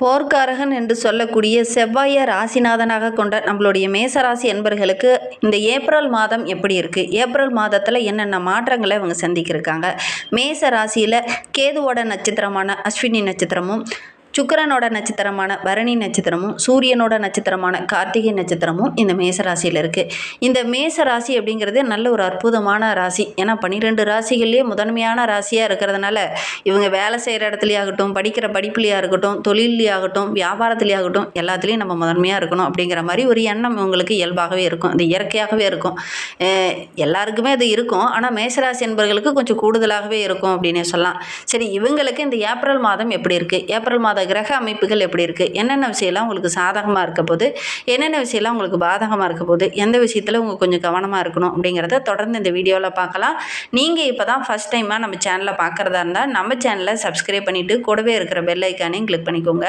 போர்க்காரகன் என்று சொல்லக்கூடிய செவ்வாயை ராசிநாதனாக கொண்ட நம்மளுடைய மேசராசி என்பர்களுக்கு இந்த ஏப்ரல் மாதம் எப்படி இருக்குது, ஏப்ரல் மாதத்தில் என்னென்ன மாற்றங்களை இவங்க சந்திக்கிருக்காங்க. மேச ராசியில் கேதுவோட நட்சத்திரமான அஸ்வினி நட்சத்திரமும், சுக்கிரனோட நட்சத்திரமான பரணி நட்சத்திரமும், சூரியனோட நட்சத்திரமான கார்த்திகை நட்சத்திரமும் இந்த மேசராசியில் இருக்குது. இந்த மேசராசி அப்படிங்கிறது நல்ல ஒரு அற்புதமான ராசி. ஏன்னா 12 ராசிகள்லேயே முதன்மையான ராசியாக இருக்கிறதுனால இவங்க வேலை செய்கிற இடத்துலையே ஆகட்டும், படிக்கிற படிப்புலையாக இருக்கட்டும், தொழிலே ஆகட்டும், வியாபாரத்துலேயே ஆகட்டும், எல்லாத்துலேயும் நம்ம முதன்மையாக இருக்கணும் அப்படிங்கிற மாதிரி ஒரு எண்ணம் இவங்களுக்கு இயல்பாகவே இருக்கும். இது இயற்கையாகவே இருக்கும். எல்லாருக்குமே அது இருக்கும். ஆனால் மேசராசி என்பவர்களுக்கு கொஞ்சம் கூடுதலாகவே இருக்கும் அப்படின்னு சொல்லலாம். சரி, இவங்களுக்கு இந்த ஏப்ரல் மாதம் எப்படி இருக்குது, ஏப்ரல் மாத கிரக அமைப்புகள் எப்படி இருக்குது, என்னென்ன விஷயம்லாம் உங்களுக்கு சாதகமாக இருக்க போது, என்னென்ன விஷயம்லாம் உங்களுக்கு பாதகமாக இருக்க போது, எந்த விஷயத்தில் உங்கள் கொஞ்சம் கவனமாக இருக்கணும் அப்படிங்கிறத தொடர்ந்து இந்த வீடியோவில் பார்க்கலாம். நீங்கள் இப்போ தான் ஃபஸ்ட் டைமாக நம்ம சேனலை பார்க்குறதா இருந்தால் நம்ம சேனலை சப்ஸ்கிரைப் பண்ணிவிட்டு கூடவே இருக்கிற பெல் ஐக்கானையும் கிளிக் பண்ணிக்கோங்க.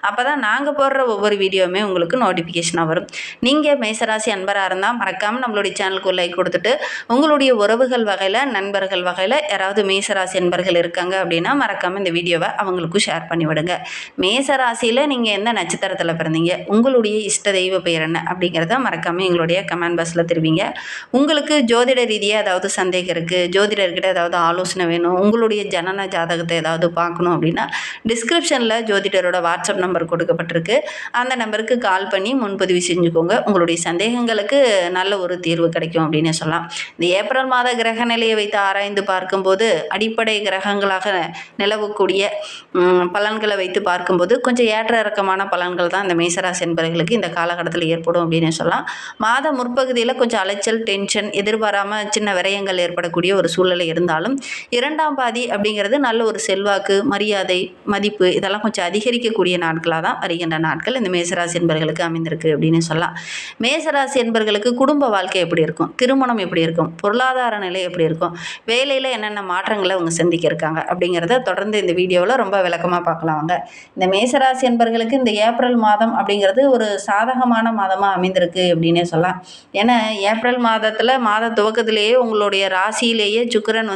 அப்போ தான் நாங்கள் போடுற ஒவ்வொரு வீடியோவுமே உங்களுக்கு நோட்டிஃபிகேஷனாக வரும். நீங்கள் மேசராசி அன்பராக இருந்தால் மறக்காமல் நம்மளுடைய சேனலுக்கு லைக் கொடுத்துட்டு, உங்களுடைய உறவுகள் வகையில், நண்பர்கள் வகையில் யாராவது மேசராசி அன்பர்கள் இருக்காங்க அப்படின்னா மறக்காமல் இந்த வீடியோவை அவங்களுக்கும் ஷேர் பண்ணிவிடுங்க. மேசராசியில் நீங்கள் எந்த நட்சத்திரத்தில் பிறந்தீங்க, உங்களுடைய இஷ்ட தெய்வ பெயர் என்ன அப்படிங்கிறத மறக்காமல் எங்களுடைய கமெண்ட் பாக்ஸில் தெரிவிங்க. உங்களுக்கு ஜோதிட ரீதியாக ஏதாவது சந்தேகம் இருக்குது, ஜோதிடர்கிட்ட ஏதாவது ஆலோசனை வேணும், உங்களுடைய ஜனன ஜாதகத்தை ஏதாவது பார்க்கணும் அப்படின்னா டிஸ்கிரிப்ஷனில் ஜோதிடரோட வாட்ஸ்அப் நம்பர் கொடுக்கப்பட்டிருக்கு. அந்த நம்பருக்கு கால் பண்ணி முன்பதிவு செஞ்சுக்கோங்க. உங்களுடைய சந்தேகங்களுக்கு நல்ல ஒரு தீர்வு கிடைக்கும் அப்படின்னு சொல்லலாம். இந்த ஏப்ரல் மாத கிரக நிலையை வைத்து ஆராய்ந்து பார்க்கும்போது அடிப்படை கிரகங்களாக நிலவக்கூடிய பலன்களை வைத்து பார்க்கும்போது கொஞ்சம் ஏற்ற இறக்கமான பலன்கள் தான் இந்த மேசராசி என்பவர்களுக்கு இந்த காலகட்டத்தில் ஏற்படும் அப்படின்னு சொல்லலாம். மாத முற்பகுதியில் கொஞ்சம் அலைச்சல், டென்ஷன், எதிர்பாராமல் சின்ன விரயங்கள் ஏற்படக்கூடிய ஒரு சூழ்நிலை இருந்தாலும் இரண்டாம் பாதி அப்படிங்கிறது நல்ல ஒரு செல்வாக்கு, மரியாதை, மதிப்பு இதெல்லாம் கொஞ்சம் அதிகரிக்கக்கூடிய நாட்களாக தான் வருகின்ற நாட்கள் இந்த மேசராசி என்பவர்களுக்கு அமைந்திருக்கு அப்படின்னு சொல்லலாம். மேசராசி என்பவர்களுக்கு குடும்ப வாழ்க்கை எப்படி இருக்கும், திருமணம் எப்படி இருக்கும், பொருளாதார நிலை எப்படி இருக்கும், வேலையில் என்னென்ன மாற்றங்களை அவங்க சந்திக்க இருக்காங்க அப்படிங்கிறத தொடர்ந்து இந்த வீடியோவில் ரொம்ப விளக்கமாக பார்க்கலாம். இந்த மேசராசி என்பவர்களுக்கு இந்த ஏப்ரல் மாதம் அப்படிங்கிறது ஒரு சாதகமான மாதமாக அமைந்திருக்கு அப்படின்னே சொல்லலாம். ஏன்னா ஏப்ரல் மாதத்தில் மாத துவக்கத்திலேயே உங்களுடைய ராசியிலேயே சுக்கிரன்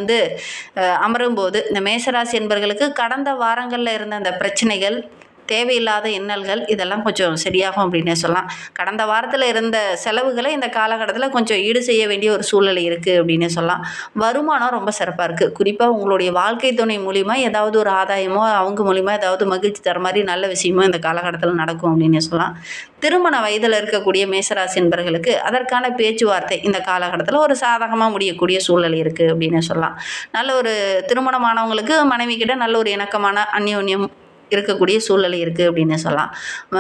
அமரும் போது இந்த மேசராசி என்பவர்களுக்கு கடந்த வாரங்களில் இருந்த அந்த பிரச்சனைகள், தேவையில்லாத இன்னல்கள் இதெல்லாம் கொஞ்சம் சரியாகும் அப்படின்னே சொல்லலாம். கடந்த வாரத்தில் இருந்த செலவுகளை இந்த காலகட்டத்தில் கொஞ்சம் ஈடு செய்ய வேண்டிய ஒரு சூழ்நிலை இருக்குது அப்படின்னே சொல்லலாம். வருமானம் ரொம்ப சிறப்பாக இருக்குது. குறிப்பாக உங்களுடைய வாழ்க்கை துணை மூலிமா ஏதாவது ஒரு ஆதாயமோ, அவங்க மூலிமா ஏதாவது மகிழ்ச்சி தர மாதிரி நல்ல விஷயமோ இந்த காலகட்டத்தில் நடக்கும் அப்படின்னே சொல்லலாம். திருமண வயதில் இருக்கக்கூடிய மேசராசி என்பவர்களுக்கு அதற்கான பேச்சுவார்த்தை இந்த காலகட்டத்தில் ஒரு சாதகமாக முடியக்கூடிய சூழ்நிலை இருக்குது அப்படின்னு சொல்லலாம். நல்ல ஒரு திருமணமானவங்களுக்கு மனைவி கிட்ட நல்ல ஒரு இணக்கமான அந்யோன்யம் இருக்கக்கூடிய சூழ்நிலை இருக்குது அப்படின்னு சொல்லலாம்.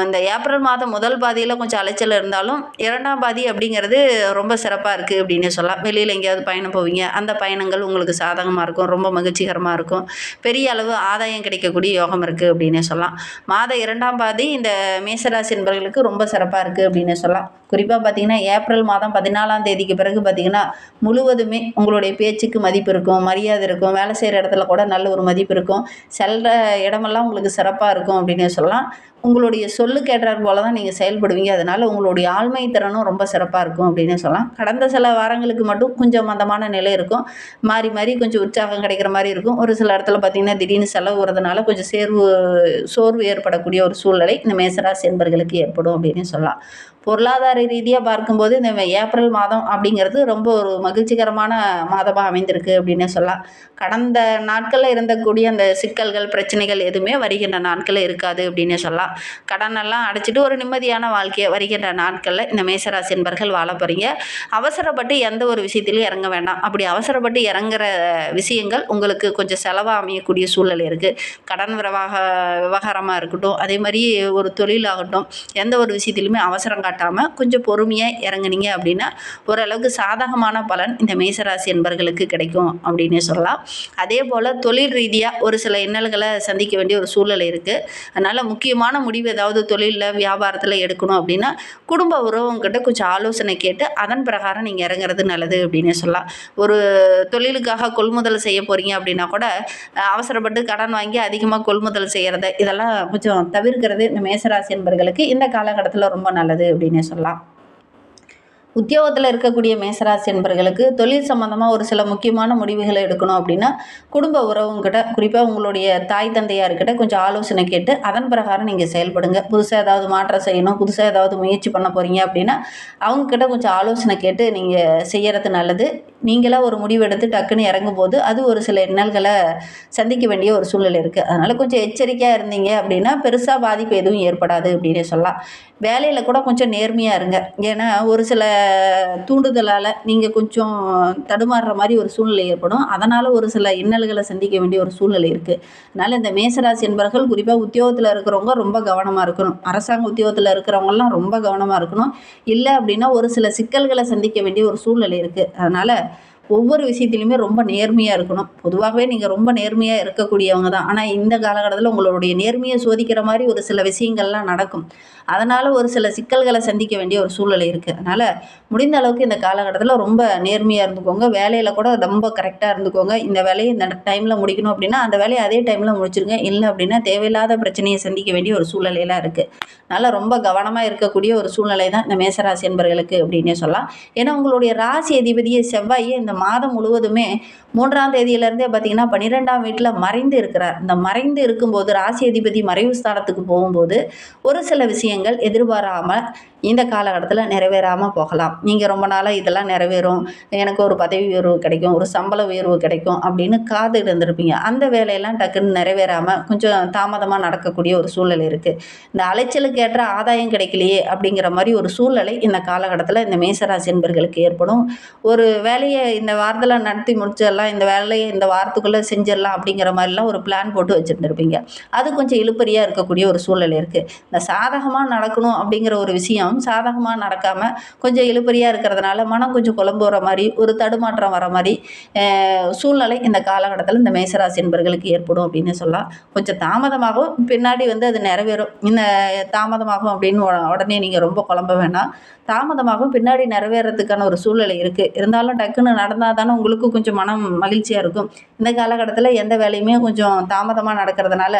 இந்த ஏப்ரல் மாதம் முதல் பாதியில் கொஞ்சம் அலைச்சல் இருந்தாலும் இரண்டாம் பாதி அப்படிங்கிறது ரொம்ப சிறப்பாக இருக்குது அப்படின்னு சொல்லலாம். வெளியில் எங்கேயாவது பயணம் போவீங்க, அந்த பயணங்கள் உங்களுக்கு சாதகமாக இருக்கும், ரொம்ப மகிழ்ச்சிகரமாக இருக்கும், பெரிய அளவு ஆதாயம் கிடைக்கக்கூடிய யோகம் இருக்குது அப்படின்னு சொல்லலாம். மாத இரண்டாம் பாதி இந்த மேசராசி என்பவர்களுக்கு ரொம்ப சிறப்பாக இருக்குது அப்படின்னு சொல்லலாம். குறிப்பாக பார்த்திங்கன்னா ஏப்ரல் மாதம் 14ஆம் தேதிக்கு பிறகு பார்த்திங்கன்னா முழுவதுமே உங்களுடைய பேச்சுக்கு மதிப்பு இருக்கும், மரியாதை இருக்கும், வேலை செய்கிற இடத்துல கூட நல்ல ஒரு மதிப்பு இருக்கும், செல்கிற இடமெல்லாம் உங்களுக்கு சிறப்பாக இருக்கும் அப்படின்னு சொல்லலாம். உங்களுடைய சொல்லுக்கு ஏற்றார் போல தான் நீங்கள் செயல்படுவீங்க. அதனால் உங்களுடைய ஆழ்மை திறனும் ரொம்ப சிறப்பாக இருக்கும் அப்படின்னு சொல்லலாம். கடந்த சில வாரங்களுக்கு மட்டும் கொஞ்சம் மந்தமான நிலை இருக்கும். மாறி மாறி கொஞ்சம் உற்சாகம் கிடைக்கிற மாதிரி இருக்கும். ஒரு சில இடத்துல பார்த்திங்கன்னா திடீர்னு செலவு வரதுனால கொஞ்சம் சோர்வு ஏற்படக்கூடிய ஒரு சூழ்நிலை இந்த மேசராசி என்பவர்களுக்கு ஏற்படும் அப்படின்னு சொல்லலாம். பொருளாதார ரீதியாக பார்க்கும்போது இந்த ஏப்ரல் மாதம் அப்படிங்கிறது ரொம்ப ஒரு மகிழ்ச்சிகரமான மாதமாக அமைந்திருக்கு அப்படின்னு சொல்லலாம். கடந்த நாட்களில் இருந்தக்கூடிய அந்த சிக்கல்கள், பிரச்சனைகள் எதுவுமே வருகின்ற நாட்களில் இருக்காது அப்படின்னு சொல்லலாம். கடனெல்லாம் அடைச்சிட்டு ஒரு நிம்மதியான வாழ்க்கையை வருகின்ற நாட்களில் இந்த மேசராசி என்பவர்கள் வாழ போகிறீங்க. அவசரப்பட்டு எந்த ஒரு விஷயத்திலையும் இறங்க வேண்டாம். அப்படி அவசரப்பட்டு இறங்குற விஷயங்கள் உங்களுக்கு கொஞ்சம் செலவாக அமையக்கூடிய சூழ்நிலை இருக்குது. கடன் விவகாரமாக இருக்கட்டும், அதே மாதிரி ஒரு தொழிலாகட்டும், எந்த ஒரு விஷயத்திலுமே அவசரம் காட்டாமல் கொஞ்சம் பொறுமையாக இறங்குனீங்க அப்படின்னா ஓரளவுக்கு சாதகமான பலன் இந்த மேசராசி என்பவர்களுக்கு கிடைக்கும் அப்படின்னே சொல்லலாம். அதே போல் தொழில் ரீதியாக ஒரு சில இன்னல்களை சந்திக்க வேண்டிய ஒரு சூழ்நிலை இருக்குது. அதனால் முக்கியமான முடிவு ஏதாவது தொழிலில், வியாபாரத்தில் எடுக்கணும் அப்படின்னா குடும்ப உறவுங்கிட்ட கொஞ்சம் ஆலோசனை கேட்டு அதன் பிரகாரம் நீங்கள் இறங்குறது நல்லது அப்படின்னே சொல்லலாம். ஒரு தொழிலுக்காக கொள்முதல் செய்ய போகிறீங்க அப்படின்னா கூட அவசரப்பட்டு கடன் வாங்கி அதிகமாக கொள்முதல் செய்கிறது இதெல்லாம் கொஞ்சம் தவிர்க்கிறது இந்த மேசராசி என்பவர்களுக்கு இந்த காலகட்டத்தில் ரொம்ப நல்லது அப்படின்னே சொல்லலாம். உத்தியோகத்தில் இருக்கக்கூடிய மேசராசி என்பர்களுக்கு தொழில் சம்மந்தமாக ஒரு சில முக்கியமான முடிவுகளை எடுக்கணும் அப்படின்னா குடும்ப உறவுங்கிட்ட, குறிப்பாக உங்களுடைய தாய் தந்தையார்கிட்ட கொஞ்சம் ஆலோசனை கேட்டு அதன் பிரகாரம் நீங்கள் செயல்படுங்க. புதுசாக ஏதாவது மாற்றம் செய்யணும், புதுசாக ஏதாவது முயற்சி பண்ண போகிறீங்க அப்படின்னா அவங்கக்கிட்ட கொஞ்சம் ஆலோசனை கேட்டு நீங்கள் செய்கிறது நல்லது. நீங்களாக ஒரு முடிவு எடுத்து டக்குன்னு இறங்கும்போது அது ஒரு சில இன்னல்களை சந்திக்க வேண்டிய ஒரு சூழ்நிலை இருக்குது. அதனால் கொஞ்சம் எச்சரிக்கையாக இருந்தீங்க அப்படின்னா பெருசாக பாதிப்பு எதுவும் ஏற்படாது அப்படின்னே சொல்லலாம். வேலையில் கூட கொஞ்சம் நேர்மையாக இருங்க. ஏன்னா ஒரு சில தூண்டுதலால் நீங்கள் கொஞ்சம் தடுமாறுற மாதிரி ஒரு சூழ்நிலை ஏற்படும். அதனால் ஒரு சில இன்னல்களை சந்திக்க வேண்டிய ஒரு சூழ்நிலை இருக்குது. அதனால் இந்த மேசராசி என்பவர்கள் குறிப்பாக உத்தியோகத்தில் இருக்கிறவங்க ரொம்ப கவனமாக இருக்கணும். அரசாங்க உத்தியோகத்தில் இருக்கிறவங்கலாம் ரொம்ப கவனமாக இருக்கணும். இல்லை அப்படின்னா ஒரு சில சிக்கல்களை சந்திக்க வேண்டிய ஒரு சூழ்நிலை இருக்குது. அதனால் ஒவ்வொரு விஷயத்துலையுமே ரொம்ப நேர்மையாக இருக்கணும். பொதுவாகவே நீங்கள் ரொம்ப நேர்மையாக இருக்கக்கூடியவங்க தான். ஆனால் இந்த காலகட்டத்தில் உங்களுடைய நேர்மையை சோதிக்கிற மாதிரி ஒரு சில விஷயங்கள்லாம் நடக்கும். அதனால் ஒரு சில சிக்கல்களை சந்திக்க வேண்டிய ஒரு சூழ்நிலை இருக்குது. அதனால் முடிந்த அளவுக்கு இந்த காலகட்டத்தில் ரொம்ப நேர்மையாக இருந்துக்கோங்க. வேலையில் கூட ரொம்ப கரெக்டாக இருந்துக்கோங்க. இந்த வேலையை இந்த டைமில் முடிக்கணும் அப்படின்னா அந்த வேலையை அதே டைமில் முடிச்சிருங்க. இல்லை அப்படின்னா தேவையில்லாத பிரச்சனையை சந்திக்க வேண்டிய ஒரு சூழ்நிலையெல்லாம் இருக்குது. அதனால் ரொம்ப கவனமாக இருக்கக்கூடிய ஒரு சூழ்நிலை தான் இந்த மேசராசி என்பவர்களுக்கு அப்படின்னே சொல்லலாம். ஏன்னா உங்களுடைய ராசி அதிபதியை செவ்வாயை இந்த மாதம் முழுவதுமே 3ஆம் தேதியிலேருந்தே பார்த்தீங்கன்னா 12ஆம் வீட்டில் மறைந்து இருக்கிறார். இந்த மறைந்து இருக்கும்போது ராசி அதிபதி மறைவு ஸ்தானத்துக்கு போகும்போது ஒரு சில விஷயங்கள் எதிர்பாராமல் இந்த காலகட்டத்தில் நிறைவேறாமல் போகலாம். நீங்கள் ரொம்ப நாளாக இதெல்லாம் நிறைவேறும், எனக்கு ஒரு பதவி உயர்வு கிடைக்கும், ஒரு சம்பள உயர்வு கிடைக்கும் அப்படின்னு காது இருந்திருப்பீங்க. அந்த வேலையெல்லாம் டக்குன்னு நிறைவேறாமல் கொஞ்சம் தாமதமாக நடக்கக்கூடிய ஒரு சூழ்நிலை இருக்குது. இந்த அலைச்சலுக்கு ஏற்ற ஆதாயம் கிடைக்கலையே அப்படிங்கிற மாதிரி ஒரு சூழ்நிலை இந்த காலகட்டத்தில் இந்த மேசராசி என்பர்களுக்கு ஏற்படும். ஒரு வேலையை இந்த வாரத்தில் நடத்தி முடிச்சிடலாம், இந்த வேலையை இந்த வாரத்துக்குள்ளே செஞ்சிடலாம் அப்படிங்கிற மாதிரிலாம் ஒரு பிளான் போட்டு வச்சுருந்துருப்பீங்க. அது கொஞ்சம் இழுபறியாக இருக்கக்கூடிய ஒரு சூழ்நிலை இருக்குது. இந்த சாதகமாக நடக்கணும் அப்படிங்கிற ஒரு விஷயம் சாதகமாக நடக்காமல் கொஞ்சம் இழுபறியாக இருக்கிறதுனால மனம் கொஞ்சம் குழம்புற மாதிரி ஒரு தடுமாற்றம் வர மாதிரி சூழ்நிலை இந்த காலகட்டத்தில் இந்த மேசராசி என்பர்களுக்கு ஏற்படும் அப்படின்னு சொல்லலாம். கொஞ்சம் தாமதமாகும், பின்னாடி அது நிறைவேறும். இந்த தாமதமாகும் அப்படின்னு உடனே நீங்கள் ரொம்ப குழம்ப வேண்டாம். தாமதமாகும், பின்னாடி நிறைவேறதுக்கான ஒரு சூழ்நிலை இருக்குது. இருந்தாலும் டக்குன்னு நடந்தால் தானே உங்களுக்கும் கொஞ்சம் மனம் மகிழ்ச்சியாக இருக்கும். இந்த காலகட்டத்தில் எந்த வேலையுமே கொஞ்சம் தாமதமாக நடக்கிறதுனால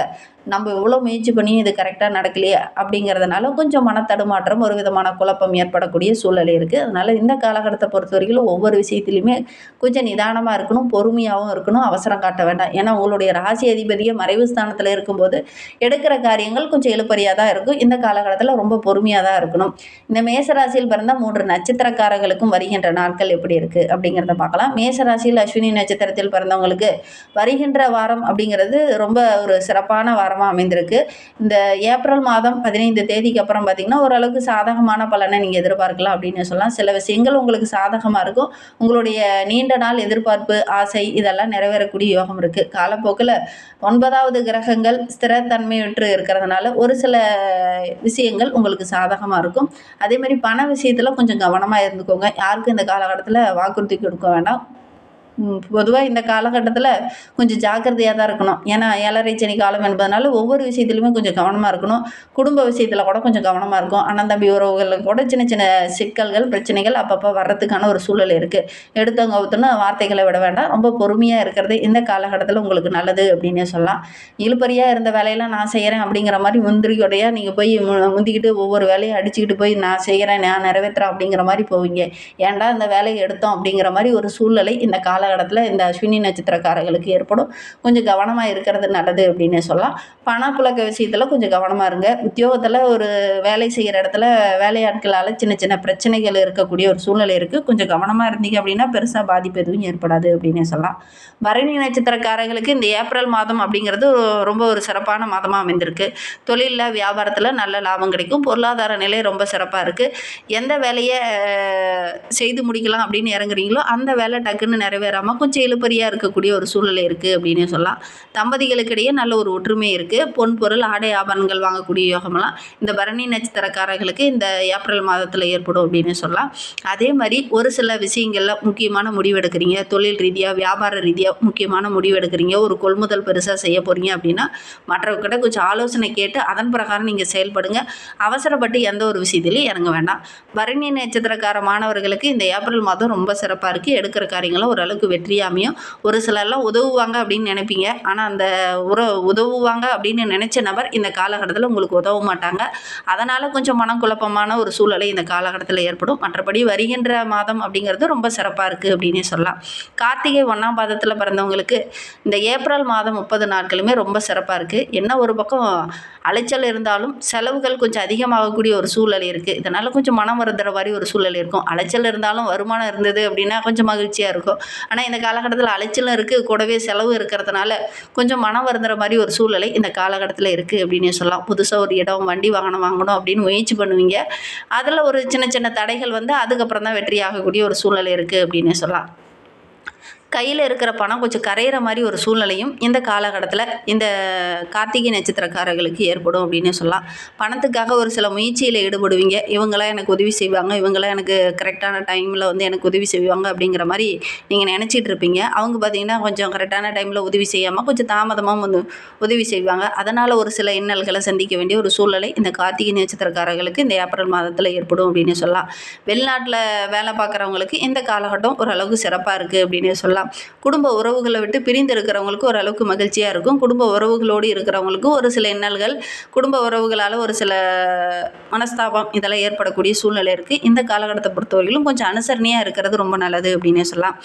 நம்ம எவ்வளோ முயற்சி பண்ணி இது கரெக்டாக நடக்கலையே அப்படிங்கிறதுனால கொஞ்சம் மனத்தடுமாற்றம், ஒரு விதமான குழப்பம் ஏற்படக்கூடிய சூழ்நிலை இருக்குது. அதனால் இந்த காலகட்டத்தை பொறுத்த வரைக்கும் ஒவ்வொரு விஷயத்துலையுமே கொஞ்சம் நிதானமாக இருக்கணும், பொறுமையாகவும் இருக்கணும், அவசரம் காட்ட வேண்டாம். ஏன்னா உங்களுடைய ராசி அதிபதியை மறைவு ஸ்தானத்தில் இருக்கும்போது எடுக்கிற காரியங்கள் கொஞ்சம் இழுபறியாக தான் இருக்கும். இந்த காலகட்டத்தில் ரொம்ப பொறுமையாக தான் இருக்கணும். இந்த மேசராசியில் பிறந்த 3 நட்சத்திரக்காரர்களுக்கும் வருகின்ற நாட்கள் எப்படி இருக்குது அப்படிங்கிறத பார்க்கலாம். மேசராசியில் அஸ்வினி நட்சத்திரத்தில் பிறந்தவங்களுக்கு வருகின்ற வாரம் அப்படிங்கிறது ரொம்ப ஒரு சிறப்பான வாரமாக அமைந்திருக்கு. இந்த ஏப்ரல் மாதம் 15 தேதிக்கு அப்புறம் பார்த்திங்கன்னா ஓரளவுக்கு சாதகமான பலனை நீங்கள் எதிர்பார்க்கலாம் அப்படின்னு சொல்லலாம். சில விஷயங்கள் உங்களுக்கு சாதகமாக இருக்கும். உங்களுடைய நீண்ட நாள் எதிர்பார்ப்பு, ஆசை இதெல்லாம் நிறைவேறக்கூடிய யோகம் இருக்குது. காலப்போக்கில் 9வது கிரகங்கள் ஸ்திரத்தன்மையற்று இருக்கிறதுனால ஒரு சில விஷயங்கள் உங்களுக்கு சாதகமாக இருக்கும். அதேமாதிரி பண விஷயத்தில் கொஞ்சம் கவனமாக இருந்துக்கோங்க. யாருக்கும் இந்த காலகட்டத்தில் வாக்குறுதி கொடுக்க வேண்டாம். பொதுவாக இந்த காலகட்டத்தில் கொஞ்சம் ஜாக்கிரதையாக தான் இருக்கணும். ஏன்னா 7.5 சனி காலம் என்பதனால ஒவ்வொரு விஷயத்துலையுமே கொஞ்சம் கவனமாக இருக்கணும். குடும்ப விஷயத்தில் கூட கொஞ்சம் கவனமாக இருக்கும். அண்ணன் தம்பி உறவுகளுக்கு கூட சின்ன சின்ன சிக்கல்கள், பிரச்சனைகள் அப்பப்போ வர்றதுக்கான ஒரு சூழல் இருக்குது. எடுத்தவங்க ஒருத்தன வார்த்தைகளை விட வேண்டாம். ரொம்ப பொறுமையாக இருக்கிறது இந்த காலகட்டத்தில் உங்களுக்கு நல்லது அப்படின்னே சொல்லலாம். இழுபறியாக இருந்த வேலையெல்லாம் நான் செய்கிறேன் அப்படிங்கிற மாதிரி முந்திரியோடையாக நீங்கள் போய் முந்திக்கிட்டு ஒவ்வொரு வேலையை அடிச்சுக்கிட்டு போய் நான் செய்கிறேன், நான் நிறைவேற்றுறேன் அப்படிங்கிற மாதிரி போவீங்க. ஏன்டா இந்த வேலையை எடுத்தோம் அப்படிங்கிற மாதிரி ஒரு சூழ்நிலை இந்த காலகட்டத்தில் இந்த அஸ்வினி நட்சத்திரக்காரர்களுக்கு ஏற்படும். கொஞ்சம் கவனமாக இருக்கிறது நல்லது அப்படின்னு சொல்லலாம். பணப்புழக்க விஷயத்தில் கொஞ்சம் கவனமாக இருங்க. உத்தியோகத்தில் ஒரு வேலை செய்கிற இடத்துல வேலையாட்களால் சின்ன சின்ன பிரச்சனைகள் இருக்கக்கூடிய ஒரு சூழ்நிலை இருக்குது. கொஞ்சம் கவனமாக இருந்தீங்க அப்படின்னா பெருசாக பாதிப்பு எதுவும் ஏற்படாது அப்படின்னு சொல்லலாம். பரணி நட்சத்திரக்காரர்களுக்கு இந்த ஏப்ரல் மாதம் அப்படிங்கிறது ரொம்ப ஒரு சிறப்பான மாதமாக அமைந்திருக்கு. தொழிலில், வியாபாரத்தில் நல்ல லாபம் கிடைக்கும். பொருளாதார நிலை ரொம்ப சிறப்பாக இருக்குது. எந்த வேலையை செய்து முடிக்கலாம் அப்படின்னு இறங்குறீங்களோ அந்த வேலை டக்குன்னு நிறைவேறாமல் கொஞ்சம் இழுபறியாக இருக்கக்கூடிய ஒரு சூழ்நிலை இருக்குது அப்படின்னு சொல்லலாம். தம்பதிகளுக்கிடையே நல்ல ஒரு ஒற்றுமை இருக்குது. பொன் பொருள், ஆடை ஆபரணங்கள் வாங்கக்கூடிய யோகமெல்லாம் இந்த பரணி நட்சத்திரக்காரர்களுக்கு இந்த ஏப்ரல் மாதத்தில் ஏற்படும் அப்படின்னு சொல்லலாம். அதே மாதிரி ஒரு சில விஷயங்களில் முக்கியமான முடிவு எடுக்கிறீங்க, தொழில் ரீதியாக, வியாபார ரீதியாக முக்கியமான முடிவு எடுக்கிறீங்க, ஒரு கொள்முதல் பெருசாக செய்ய போகிறீங்க அப்படின்னா மற்றவர்கிட்ட கொஞ்சம் ஆலோசனை கேட்டு அதன் பிரகாரம் நீங்கள் செயல்படுங்க. அவசரப்பட்டு எந்த ஒரு விஷயத்திலையும் இறங்க வேண்டாம். பரணி நட்சத்திரக்கார மாணவர்களுக்கு இந்த ஏப்ரல் மாதம் ரொம்ப சிறப்பாக இருக்குது. எடுக்கிற காரியங்களும் ஓரளவுக்கு ஓரளவுக்கு வெற்றியாக அமையும். ஒரு சிலர்லாம் உதவுவாங்க அப்படின்னு நினைப்பீங்க. ஆனால் அந்த உதவுவாங்க அப்படின்னு நினச்ச நபர் இந்த காலகட்டத்தில் உங்களுக்கு உதவ மாட்டாங்க. அதனால் கொஞ்சம் மனக்குழப்பமான ஒரு சூழ்நிலை இந்த காலகட்டத்தில் ஏற்படும். மற்றபடி வருகின்ற மாதம் அப்படிங்கிறது ரொம்ப சிறப்பாக இருக்குது அப்படின்னே சொல்லலாம். கார்த்திகை 1ஆம் பாதத்தில் பிறந்தவங்களுக்கு இந்த ஏப்ரல் மாதம் 30 நாட்களுமே ரொம்ப சிறப்பாக இருக்குது. என்ன ஒரு பக்கம் அலைச்சல் இருந்தாலும் செலவுகள் கொஞ்சம் அதிகமாகக்கூடிய ஒரு சூழ்நிலை இருக்குது. இதனால் கொஞ்சம் மனம் வருந்துற மாதிரி ஒரு சூழ்நிலை இருக்கும். அலைச்சல் இருந்தாலும் வருமானம் இருந்தது அப்படின்னா கொஞ்சம் மகிழ்ச்சியாக இருக்கும். ஆனால் இந்த காலகட்டத்தில் அலைச்சலும் இருக்குது, கூடவே செலவு இருக்கிறதுனால கொஞ்சம் மனம் வருந்துற மாதிரி ஒரு சூழ்நிலை இந்த காலகட்டத்தில் இருக்குது அப்படின்னே சொல்லலாம். புதுசாக ஒரு இடம், வண்டி வாகனம் வாங்கணும் அப்படின்னு முயற்சி பண்ணுவீங்க. அதில் ஒரு சின்ன சின்ன தடைகள் வந்து அதுக்கப்புறம் தான் வெற்றியாகக்கூடிய ஒரு சூழ்நிலை இருக்குது அப்படின்னே சொல்லலாம். கையில் இருக்கிற பணம் கொஞ்சம் கரையிற மாதிரி ஒரு சூழ்நிலையும் இந்த காலகட்டத்தில் இந்த கார்த்திகை நட்சத்திரக்காரர்களுக்கு ஏற்படும் அப்படின்னு சொல்லலாம். பணத்துக்காக ஒரு சில முயற்சியில் ஈடுபடுவீங்க. இவங்களாம் எனக்கு உதவி செய்வாங்க, இவங்களாம் எனக்கு கரெக்டான டைமில் வந்து எனக்கு உதவி செய்வாங்க அப்படிங்கிற மாதிரி நீங்கள் நினச்சிட்டு இருப்பீங்க. அவங்க பார்த்திங்கன்னா கொஞ்சம் கரெக்டான டைமில் உதவி செய்யாமல் கொஞ்சம் தாமதமாக வந்து உதவி செய்வாங்க. அதனால் ஒரு சில இன்னல்களை சந்திக்க வேண்டிய ஒரு சூழ்நிலை இந்த கார்த்திகை நட்சத்திரக்காரர்களுக்கு இந்த ஏப்ரல் மாதத்தில் ஏற்படும் அப்படின்னு சொல்லலாம். வெளிநாட்டில் வேலை பார்க்குறவங்களுக்கு இந்த காலகட்டம் ஓரளவுக்கு சிறப்பாக இருக்குது அப்படின்னு சொல்லலாம். குடும்ப உறவுகளை விட்டு பிரிந்து இருக்கிறவங்களுக்கு ஓரளவுக்கு மகிழ்ச்சியாக இருக்கும். குடும்ப உறவுகளோடு இருக்கிறவங்களுக்கும் ஒரு சில இன்னல்கள், குடும்ப உறவுகளால் ஒரு சில மனஸ்தாபம் இதெல்லாம் ஏற்படக்கூடிய சூழ்நிலை இருக்குது. இந்த காலகட்டத்தை பொறுத்தவரையிலும் கொஞ்சம் அனுசரணையாக இருக்கிறது ரொம்ப நல்லது அப்படின்னே சொல்லலாம்.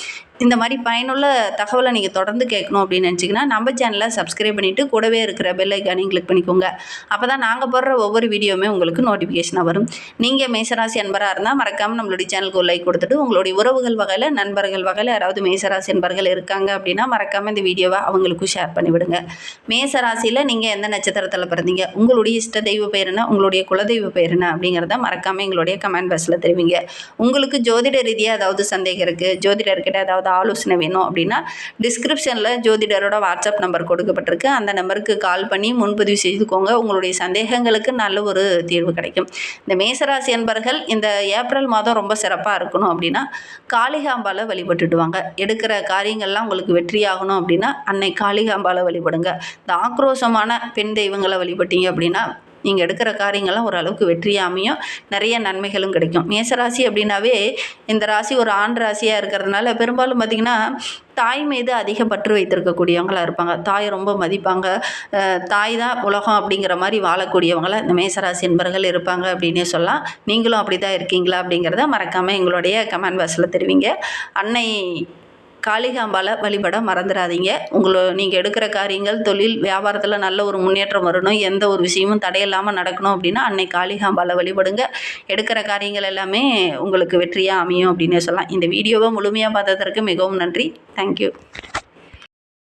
இந்த மாதிரி பயனுள்ள தகவலை நீங்கள் தொடர்ந்து கேட்கணும் அப்படின்னு நினச்சிங்கன்னா நம்ம சேனலை சப்ஸ்கிரைப் பண்ணிவிட்டு கூடவே இருக்கிற பெல் ஐக்கானையும் கிளிக் பண்ணிக்கோங்க. அப்போ தான் நாங்கள் போடுற ஒவ்வொரு வீடியோவுமே உங்களுக்கு நோட்டிஃபிகேஷனாக வரும். நீங்கள் மேசராசி அன்பராக இருந்தால் மறக்காமல் நம்மளுடைய சேனலுக்கு ஒரு லைக் கொடுத்துட்டு உங்களுடைய உறவுகள் வகையில், நண்பர்கள் வகையில் யாராவது மேசராசி என்பர்கள் இருக்காங்க அப்படின்னா மறக்காமல் இந்த வீடியோவை அவங்களுக்கும் ஷேர் பண்ணிவிடுங்க. மேசராசியில் நீங்கள் எந்த நட்சத்திரத்தில் பிறந்தீங்க, உங்களுடைய இஷ்ட தெய்வ பெயர் என்ன, உங்களுடைய குலதெய்வ பெயர் என்ன அப்படிங்கிறத மறக்காமல் எங்களுடைய கமெண்ட் பாக்ஸில் தெரிவிங்க. உங்களுக்கு ஜோதிட ரீதியாக ஏதாவது சந்தேகம் இருக்குது, ஜோதிடர்கிட்ட ஏதாவது ஆலோசனை வேணும் அப்படின்னா டிஸ்கிரிப்ஷனில் ஜோதிடரோட வாட்ஸ்அப் நம்பர் கொடுக்கப்பட்டிருக்கு. அந்த நம்பருக்கு கால் பண்ணி முன்பதிவு செய்துக்கோங்க. உங்களுடைய சந்தேகங்களுக்கு நல்ல ஒரு தீர்வு கிடைக்கும். இந்த மேசராசி என்பர்கள் இந்த ஏப்ரல் மாதம் ரொம்ப சிறப்பாக இருக்கணும் அப்படின்னா காளிகாம்பாலை வழிபட்டுடுவாங்க. எடுக்கிற காரியங்கள்லாம் உங்களுக்கு வெற்றியாகணும் அப்படின்னா அன்னை காளிகாம்பாலை வழிபடுங்க. இந்த ஆக்ரோஷமான பெண் தெய்வங்களை வழிபட்டீங்க அப்படின்னா நீங்கள் எடுக்கிற காரியங்கள்லாம் ஓரளவுக்கு வெற்றியாக அமையும். நிறைய நன்மைகளும் கிடைக்கும். மேசராசி அப்படின்னாவே இந்த ராசி ஒரு ஆண் ராசியாக இருக்கிறதுனால பெரும்பாலும் பார்த்திங்கன்னா தாய் மீது அதிக பற்று வைத்திருக்கக்கூடியவங்களாக இருப்பாங்க. தாய் ரொம்ப மதிப்பாங்க. தாய் தான் உலகம் அப்படிங்கிற மாதிரி வாழக்கூடியவங்களாக இந்த மேசராசி என்பர்கள் இருப்பாங்க அப்படின்னே சொல்லலாம். நீங்களும் அப்படி தான் இருக்கீங்களா அப்படிங்கிறத மறக்காமல் எங்களுடைய கமெண்ட் பாக்ஸில் தெரிவிங்க. அன்னை காளிகாம்பாலை வழிபட மறந்துடாதீங்க. நீங்கள் எடுக்கிற காரியங்கள், தொழில், வியாபாரத்தில் நல்ல ஒரு முன்னேற்றம் வரணும், எந்த ஒரு விஷயமும் தடையில்லாமல் நடக்கணும் அப்படின்னா அன்னை காளிகாம்பாலை வழிபடுங்க. எடுக்கிற காரியங்கள் எல்லாமே உங்களுக்கு வெற்றியாக அமையும் அப்படின்னு சொல்லலாம். இந்த வீடியோவை முழுமையாக பார்த்ததற்கு மிகவும் நன்றி. தேங்க்யூ.